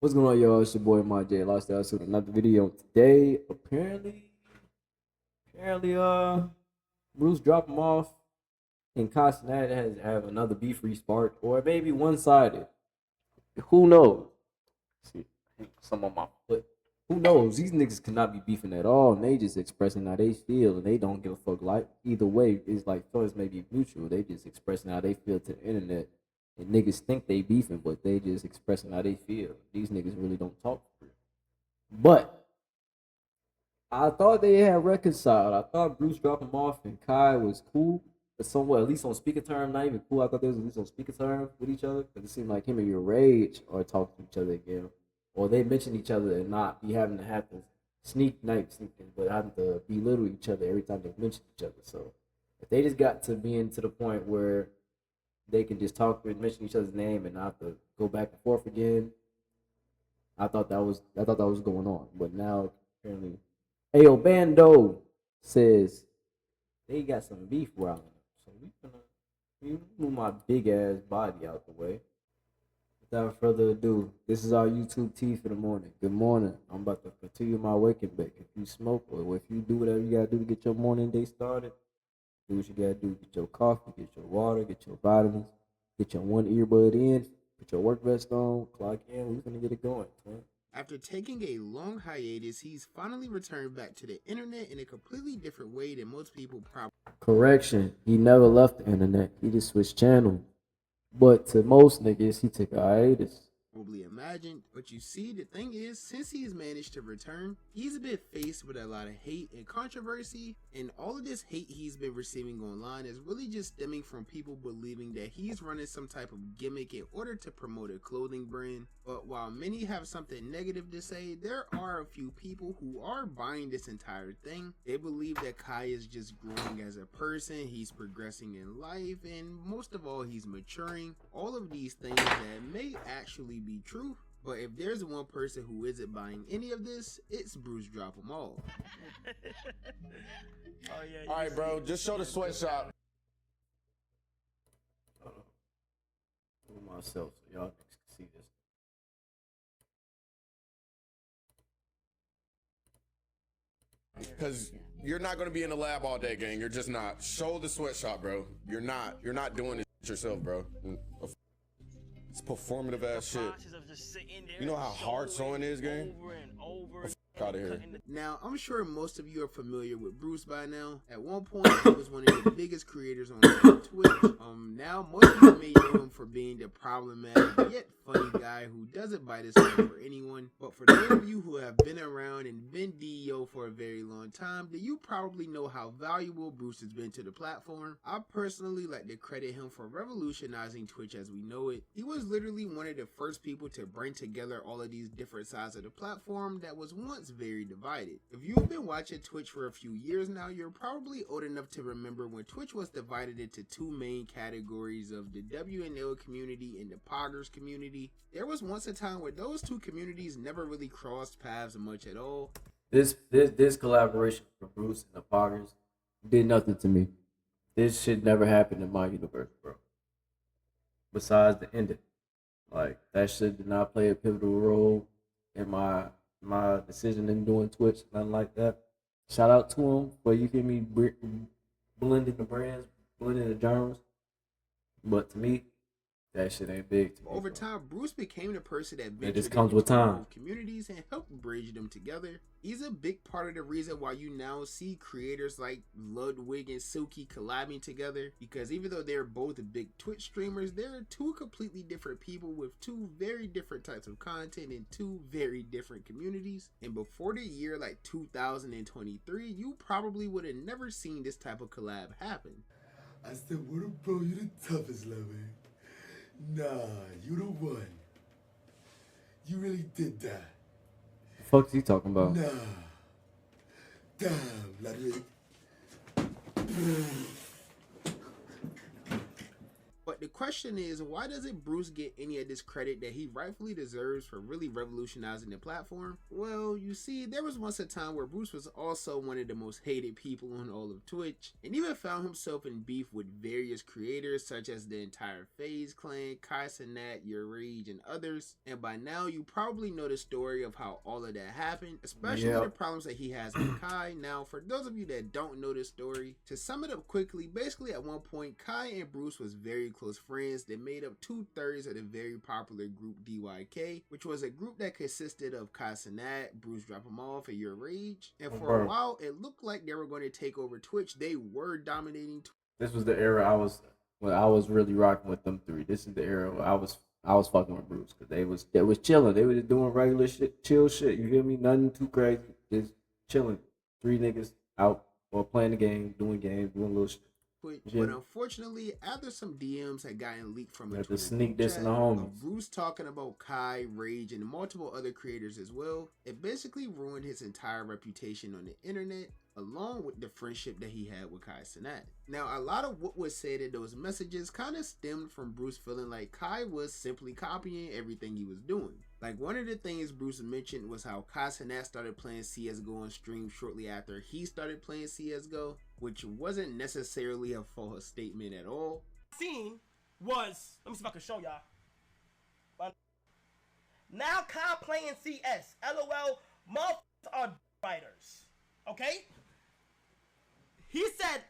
What's going on, y'all? It's your boy MJ Lifestyle with another video today. Apparently, Bruce dropped him off, and Cenat has have another beef restart, or maybe one-sided. Who knows? See, some on my foot. Who knows? These niggas cannot be beefing at all, and they just expressing how they feel, and they don't give a fuck. Like either way, it's like feelings may be mutual. They just expressing how they feel to the internet. And niggas think they beefing, but they just expressing how they feel. These niggas really don't talk for real. But I thought they had reconciled. I thought Bruce dropped him off and Kai was cool, but somewhat at least on speaker term. Not even cool. I thought they was at least on speaker term with each other because it seemed like him and your Rage are talking to each other again, or they mention each other and not be having to have to sneaking, but having to belittle each other every time they mention each other. So if they just got to being to the point where they can just talk and mention each other's name and not have to go back and forth again, I thought that was going on. But now apparently Ayo Bando says they got some beef around them. So we move my big ass body out the way. Without further ado, this is our YouTube tea for the morning. Good morning. I'm about to continue my waking back. If you smoke or if you do whatever you gotta do to get your morning day started, do what you gotta do. Get your coffee, get your water, get your vitamins, get your one earbud in, put your work vest on, clock in. We're gonna get it going, man. After taking a long hiatus, he's finally returned back to the internet in a completely different way than most people probably. Correction, he never left the internet. He just switched channel. But to most niggas, he took a hiatus. Imagined. But you see, the thing is, since he's managed to return, he's been faced with a lot of hate and controversy, and all of this hate he's been receiving online is really just stemming from people believing that he's running some type of gimmick in order to promote a clothing brand. But while many have something negative to say, there are a few people who are buying this entire thing. They believe that Kai is just growing as a person, he's progressing in life, and most of all, he's maturing. All of these things that may actually be true, but if there's one person who isn't buying any of this, it's Brucedropemoff. All right, bro, just show the sweatshop. For myself, so y'all can see this. Because you're not going to be in the lab all day, gang. You're just not. Show the sweatshop, bro. You're not doing this yourself, bro. It's performative ass shit. You know how hard sewing is, gang? Out of here. Now, I'm sure most of you are familiar with Bruce by now. At one point, he was one of the biggest creators on Twitch. Now most of you may know him for being the problematic yet funny guy who doesn't bite his tongue for anyone. But for those of you who have been around and been DEO for a very long time, then you probably know how valuable Bruce has been to the platform. I personally like to credit him for revolutionizing Twitch as we know it. He was literally one of the first people to bring together all of these different sides of the platform that was once very divided. If you've been watching Twitch for a few years now, you're probably old enough to remember when Twitch was divided into two main categories of the WNL community and the Poggers community. There was once a time where those two communities never really crossed paths much at all. This collaboration for Bruce and the Poggers did nothing to me. This shit never happened in my universe, bro. Besides the ending. Like, that shit did not play a pivotal role in my decision in doing Twitch, nothing like that. Shout out to him for, you feel me, blending the brands, blending the genres. But to me, that shit ain't big to me. Over time, Bruce became the person that ventured just comes with time. Communities and helped bridge them together. He's a big part of the reason why you now see creators like Ludwig and Silky collabing together, because even though they're both big Twitch streamers, they're two completely different people with two very different types of content in two very different communities. And before the year like 2023, you probably would have never seen this type of collab happen. I said, what up, bro? You the toughest, lover. Nah, you the one. You really did that. The fuck's he talking about? Nah. Damn, Ludwig. But But the question is, why doesn't Bruce get any of this credit that he rightfully deserves for really revolutionizing the platform? Well, you see, there was once a time where Bruce was also one of the most hated people on all of Twitch, and even found himself in beef with various creators such as the entire FaZe clan, Cenat, Your Rage, and others. And by now, you probably know the story of how all of that happened, especially the problems that he has with Kai. Now, for those of you that don't know this story, to sum it up quickly, basically at one point, Kai and Bruce was very close friends that made up 2/3 of the very popular group DYK, which was a group that consisted of Cenat, Brucedropemoff, and Your Rage. And for a while, it looked like they were going to take over Twitch. They were dominating Twitch. This was the era I was really rocking with them three. This is the era where I was fucking with Bruce because they was chilling. They were just doing regular shit, chill shit. You hear me? Nothing too crazy. Just chilling. 3 niggas out or playing the game, doing little shit. But unfortunately, after some DMs had gotten leaked from a Twitter sneak this in the of Bruce talking about Kai, Rage, and multiple other creators as well, it basically ruined his entire reputation on the internet, along with the friendship that he had with Cenat. Now, a lot of what was said in those messages kind of stemmed from Bruce feeling like Kai was simply copying everything he was doing. Like, one of the things Bruce mentioned was how Cenat started playing CSGO on stream shortly after he started playing CSGO, which wasn't necessarily a false statement at all. Scene was, let me see if I can show y'all. Now Kai playing CS. LOL, motherfuckers are writers. Okay? He said,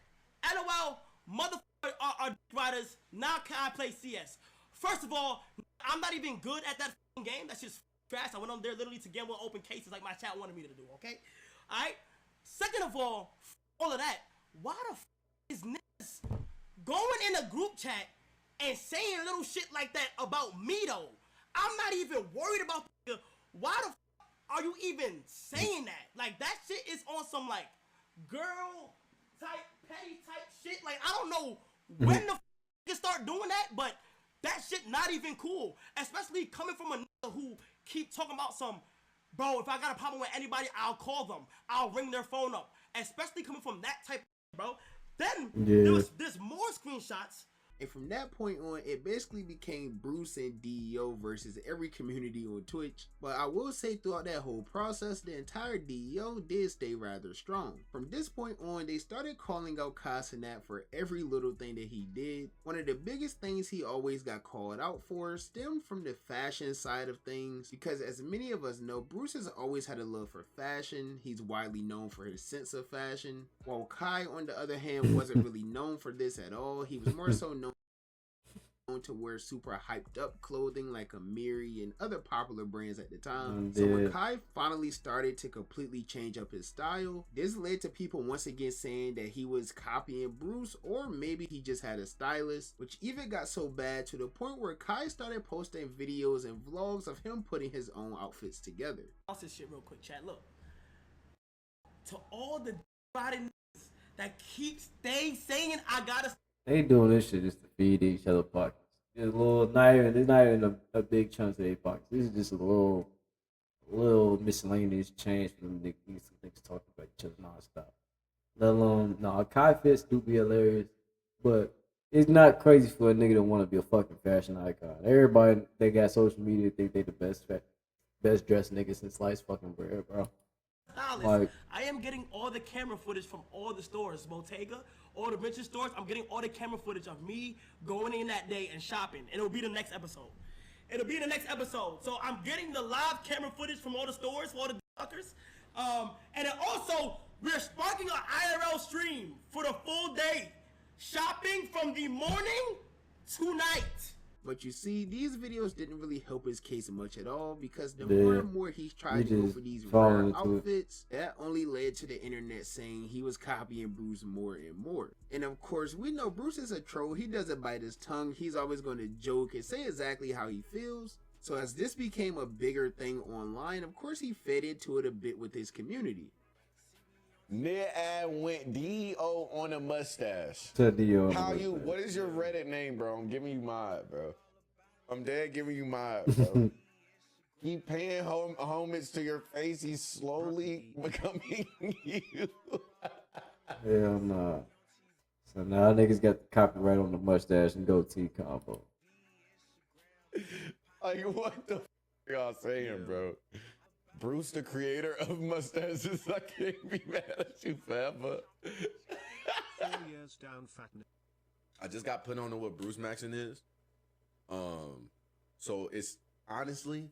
LOL, motherfuckers are writers. Now Kai play CS. First of all, I'm not even good at that game. That's just trash. I went on there literally to gamble open cases like my chat wanted me to do, okay? Alright? Second of all of that, why the is niggas going in a group chat and saying little shit like that about me though? I'm not even worried about the, why the are you even saying that? Like, that shit is on some like girl type, petty type shit. Like, I don't know when the start doing that, but that shit not even cool. Especially coming from a nigga who keep talking about some, bro, if I got a problem with anybody, I'll call them. I'll ring their phone up. Especially coming from that type of bro. Then there's more screenshots. And from that point on, it basically became Bruce and DEO versus every community on Twitch. But I will say throughout that whole process, the entire DEO did stay rather strong. From this point on, they started calling out Cenat for every little thing that he did. One of the biggest things he always got called out for stemmed from the fashion side of things, because as many of us know, Bruce has always had a love for fashion. He's widely known for his sense of fashion, while Kai, on the other hand, wasn't really known for this at all. He was more so known to wear super hyped up clothing like Amiri and other popular brands at the time. So when Kai finally started to completely change up his style, this led to people once again saying that he was copying Bruce, or maybe he just had a stylist, which even got so bad to the point where Kai started posting videos and vlogs of him putting his own outfits together. I'll say shit real quick, chat. Look, to all the niggas that keeps saying I gotta. They doing this shit just to feed each other pockets. It's a little, it's not even a big chunk of their pockets. This is just a little miscellaneous change for them niggas talking about each other nonstop. Let alone, Kai fits do be hilarious, but it's not crazy for a nigga to want to be a fucking fashion icon. Everybody they got social media think they the best dressed niggas since sliced fucking bread, bro. Like, I am getting all the camera footage from all the stores, Bottega, all the vintage stores. I'm getting all the camera footage of me going in that day and shopping. And it'll be the next episode. So I'm getting the live camera footage from all the stores, for all the fuckers. And then also, we're sparking an IRL stream for the full day. Shopping from the morning to night. But you see, these videos didn't really help his case much at all, because the more and more he tried to go for these rare outfits, that only led to the internet saying he was copying Bruce more and more. And of course, we know Bruce is a troll. He doesn't bite his tongue. He's always going to joke and say exactly how he feels. So as this became a bigger thing online, of course he fed into it a bit with his community. Mid-ad went DEO on a mustache. How you? What is your Reddit name, bro? I'm giving you mod, bro. I'm dead giving you mod, bro. Keep paying homage to your face. He's slowly becoming you. Hell nah. So now niggas got the copyright on the mustache and goatee combo. Like, what the f y'all saying, bro? Bruce, the creator of mustaches, I can't be mad at you forever. 4 years down, fatness. I just got put on to what Bruce Maxing is. So it's honestly,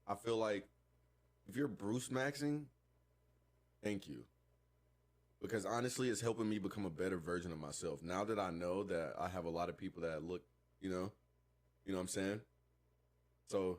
I feel like if you're Bruce Maxing, thank you. Because honestly, it's helping me become a better version of myself. Now that I know that I have a lot of people that look, you know what I'm saying? So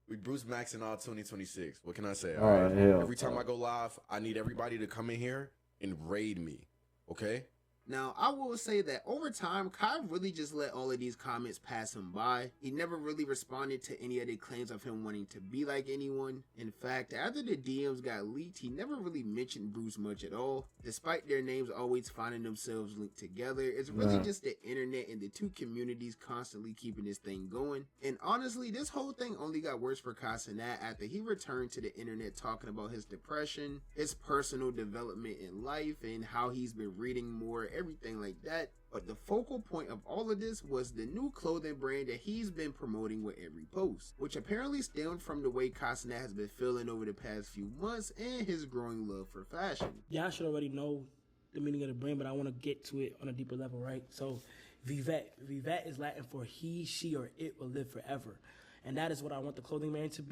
we Bruce Maxing all 2026. What can I say? All right, hell, every time I go live, I need everybody to come in here and raid me. Okay? Now, I will say that over time, Kai really just let all of these comments pass him by. He never really responded to any of the claims of him wanting to be like anyone. In fact, after the DMs got leaked, he never really mentioned Bruce much at all. Despite their names always finding themselves linked together, it's really just the internet and the two communities constantly keeping this thing going. And honestly, this whole thing only got worse for Cenat after he returned to the internet talking about his depression, his personal development in life, and how he's been reading more, everything like that. But the focal point of all of this was the new clothing brand that he's been promoting with every post, which apparently stemmed from the way Cenat has been feeling over the past few months and his growing love for fashion. Y'all should already know the meaning of the brand, but I want to get to it on a deeper level, right? So Vivet is Latin for he, she, or it will live forever. And that is what I want the clothing brand to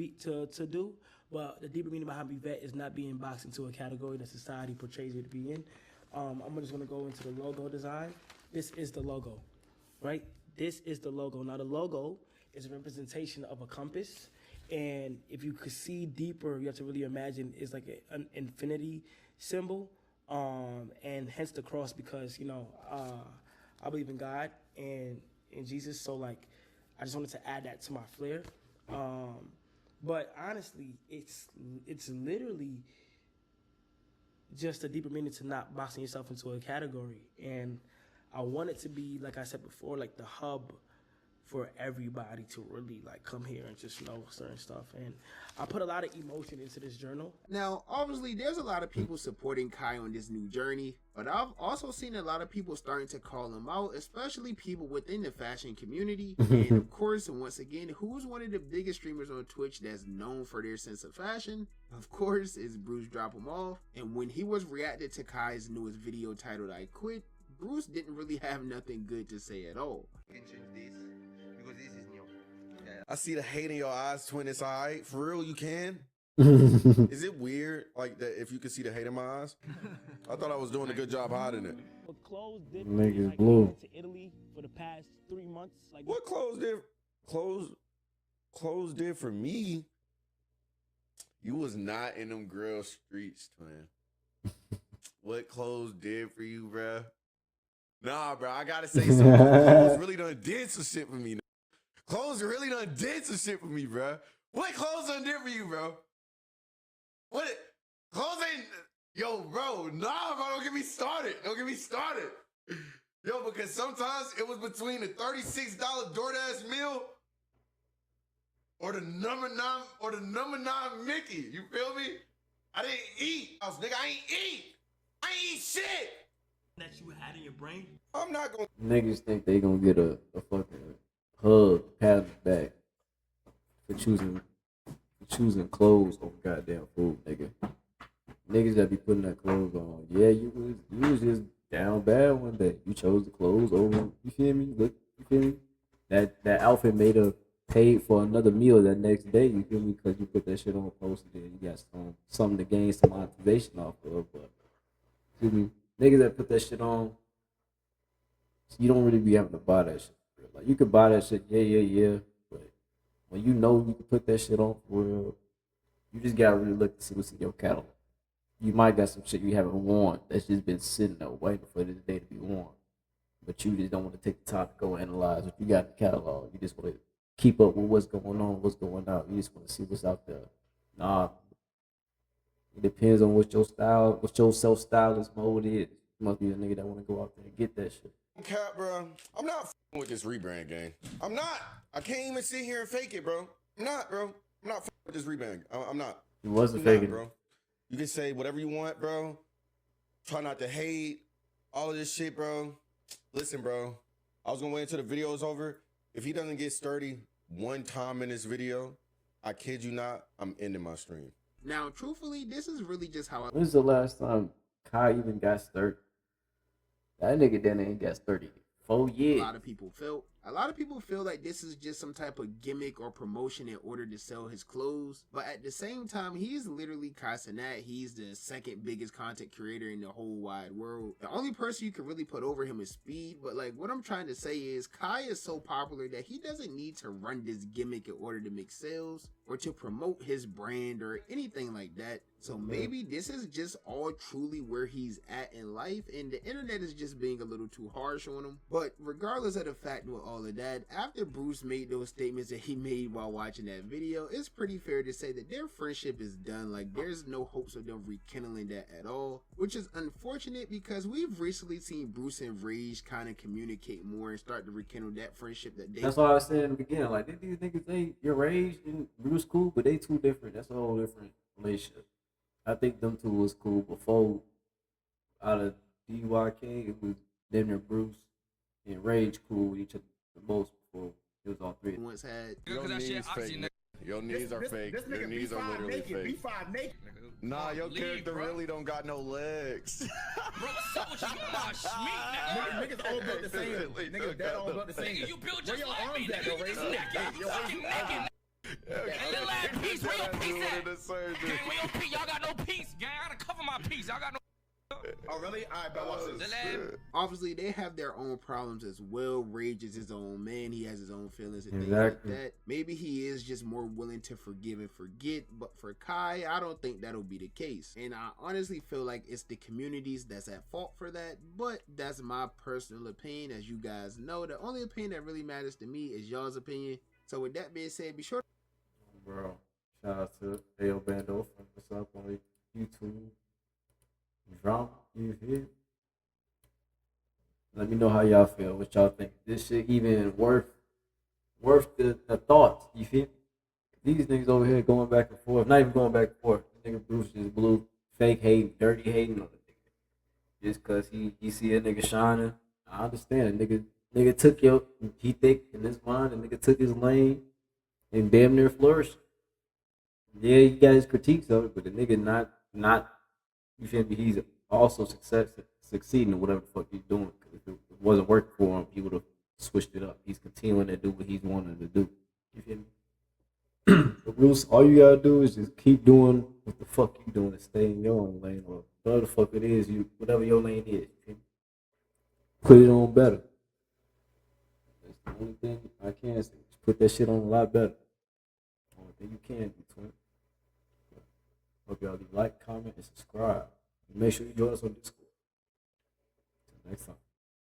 do. But the deeper meaning behind Vivet is not being boxed into a category that society portrays it to be in. I'm just going to go into the logo design. This is the logo, right? This is the logo. Now, the logo is a representation of a compass. And if you could see deeper, you have to really imagine it's like an infinity symbol. And hence the cross, because, I believe in God and in Jesus. So, like, I just wanted to add that to my flair. But honestly, it's literally just a deeper meaning to not boxing yourself into a category. And I want it to be, like I said before, like the hub for everybody to really like come here and just know certain stuff. And I put a lot of emotion into this journal. Now, obviously, there's a lot of people supporting Kai on this new journey, but I've also seen a lot of people starting to call him out, especially people within the fashion community. And of course, once again, who's one of the biggest streamers on Twitch that's known for their sense of fashion? Of course, is Brucedropemoff. And when he was reacted to Kai's newest video titled I Quit, Bruce didn't really have nothing good to say at all. You can change this because this is new. I see the hate in your eyes, twin. It's all right. For real, you can? Is it weird, like, that if you can see the hate in my eyes? I thought I was doing a good job hiding it. What clothes did Niggas like, blue. I went to Italy for the past 3 months. Like, What clothes did? Clothes did for me? You was not in them grill streets, twin. What clothes did for you, bruh? Nah, bro, I gotta say something. Clothes really done did some shit for me. Clothes really done did some shit for me, bro. What clothes done did for you, bro? What? Clothes ain't... Yo, bro, nah, bro, don't get me started. Don't get me started. Yo, because sometimes it was between the $36 DoorDash meal or the number 9 Mickey. You feel me? I didn't eat. Nigga, I ain't eat. I ain't eat shit. that you had in your brain. I'm not gonna. Niggas think they gonna get a fucking hug, pat on the back for choosing clothes over goddamn food, nigga. Niggas that be putting that clothes on. Yeah, you was just down bad one day. You chose the clothes over. You feel me? Look, you feel me? That outfit made her paid for another meal that next day. You feel me? Because you put that shit on posted and you got something to gain some motivation off of. But feel me? Niggas that put that shit on, you don't really be having to buy that shit. Like you could buy that shit, yeah. But when you know you can put that shit on for real, you just gotta really look to see what's in your catalog. You might got some shit you haven't worn that's just been sitting there waiting for this day to be worn. But you just don't want to take the time to go analyze what you got in the catalog. You just want to keep up with what's going on, what's going out. You just want to see what's out there. Nah. It depends on what your style, what your self-stylist mode is. You must be a nigga that want to go out there and get that shit. Cap, bro. I'm not f***ing with this rebrand game. I'm not. I can't even sit here and fake it, bro. I'm not, bro. I'm not f***ing with this rebrand. I'm not. It wasn't I'm not, faking, bro. You can say whatever you want, bro. Try not to hate. all of this shit, bro. Listen, bro. I was gonna wait until the video is over. If he doesn't get sturdy one time in this video, I kid you not, I'm ending my stream. Now, truthfully, this is really just how I When's the last time Kai even got sturdy? That nigga then ain't got sturdy. 4 years. a lot of people felt. A lot of people feel like this is just some type of gimmick or promotion in order to sell his clothes. But at the same time, he's literally Cenat. He's the second biggest content creator in the whole wide world. The only person you can really put over him is Speed. But like what I'm trying to say is Kai is so popular that he doesn't need to run this gimmick in order to make sales or to promote his brand or anything like that. So maybe this is just all truly where he's at in life and the internet is just being a little too harsh on him. But regardless of the fact with all of that, after Bruce made those statements that he made while watching that video, it's pretty fair to say that their friendship is done. Like there's no hopes of them rekindling that at all, which is unfortunate because we've recently seen Bruce and Rage kind of communicate more and start to rekindle that friendship that they. That's why I said in the beginning, like, these niggas, your Rage and Bruce cool, but they two different. That's a whole different relationship. I think them two was cool before. Out of DYK, it was them and Bruce and Rage cool with each other the most before it was all three. Once had Your knees fake. Your knees are fake. Your knees are literally fake. Nah, your character really don't got no legs. Bro, what's up with you? Oh, Schmeek, nigga. Niggas all built the same. Niggas that all built the same. Nigga, you built Where just your like me, arms at, nigga. though, You just Ray? naked. You fucking naked. Hey, little ass piece, where your piece at? Gang, where your piece? Y'all got no piece, gang. I gotta cover my piece. Y'all got no. Oh, really? All right, but watch this. Little ass. obviously they have their own problems as well. Rage is his own man. He has his own feelings and Exactly. things like that. Maybe he is just more willing to forgive and forget. But for Kai, I don't think that'll be the case. And I honestly feel like it's the communities that's at fault for that. But that's my personal opinion. As you guys know, the only opinion that really matters to me is y'all's opinion. So with that being said, be sure Bro, shout out to Ayo Bando for what's up on YouTube. Drama, you hear? Let me know how y'all feel. What y'all think? This shit even worth the thought. You feel? These niggas over here going back and forth. Not even going back and forth. Nigga Bruce just blew fake hating, dirty hating on the nigga. Just cause he see a nigga shining. I understand. Nigga took he thick in his mind, and nigga took his lane and damn near flourished. Yeah, he got his critiques of it, but the nigga not you feel me? He's also succeeding in whatever the fuck he's doing. Cause if it wasn't working for him, he would have switched it up. He's continuing to do what he's wanting to do. You feel me? But Bruce, all you gotta do is just keep doing what the fuck you doing and stay in your own lane or whatever the fuck it is, whatever your lane is. You feel me? Put it on better. That's the only thing I can say. Just put that shit on a lot better. Only thing you can do, twin. Hope y'all leave like, comment, and subscribe. And make sure you join us on Discord. Until next time.